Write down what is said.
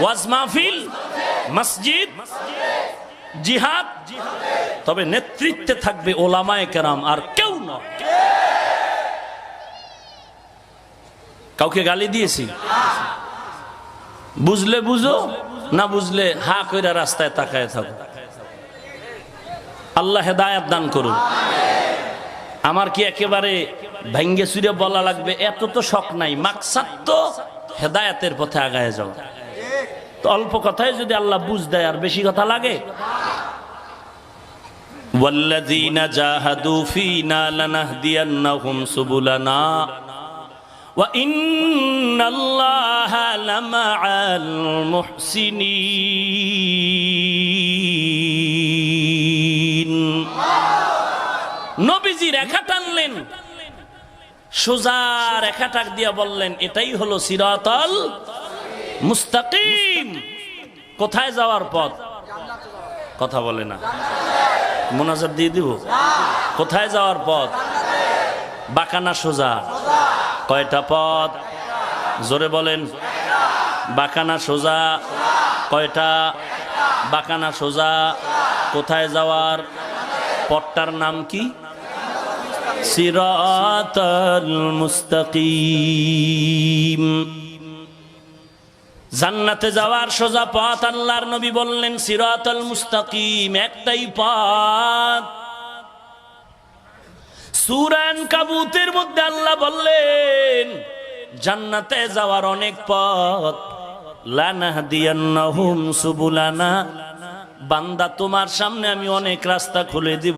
ওয়াজ মাহফিল, মসজিদ, জিহাদ, তবে নেতৃত্বে থাকবে ওলামায়ে কেরাম, আর কেউ নয়। কাউকে গালি দিয়েছি? বুঝলে বুঝো, না বুঝলে হা কইরা রাস্তায় তাকায় থাকো। আল্লাহ হেদায়েত দান করুন। আমার কি একেবারে ভাঙ্গে চুরে বলা লাগবে এত তো শখ নাই, মাকসাদ তো হেদায়েতের পথে আগায় যাও। তো অল্প কথায় যদি আল্লাহ বুঝ দেয়, আর বেশি কথা লাগে? ওয়াল্লাযীনা জাহাদু ফীনা লানাহদিয়ান্নাহুম সুবুলানা ওয়া ইন্নাল্লাহা লামাআল মুহসিনিন। নবীজি রেখা টানলেন, সোজা রেখা টাক দিয়া বললেন, এটাই হলো সিরাতাল মুস্তাকিম। কোথায় যাওয়ার পথ? কথা বলে না, মুনাজাত দিয়ে দিব। কোথায় যাওয়ার পথ? বাঁকানা সোজা? কয়টা পথ? জোরে বলেন। বাঁকানা সোজা কয়টা? বাঁকানা সোজা। কোথায় যাওয়ার? পথটার নাম কি? সিরাতাল মুস্তাকিম। জান্নাতে যাওয়ার সোজা পথ আল্লাহর নবী বললেন সিরাতাল মুস্তাকিম, একটাই পথ। সূরা আনকাবুতের মধ্যে আল্লাহ বললেন জান্নাতে যাওয়ার অনেক পথ। লানাহদিয়ান্নাহুম সুবুলানা, বান্দা তোমার সামনে আমি অনেক রাস্তা খুলে দিব।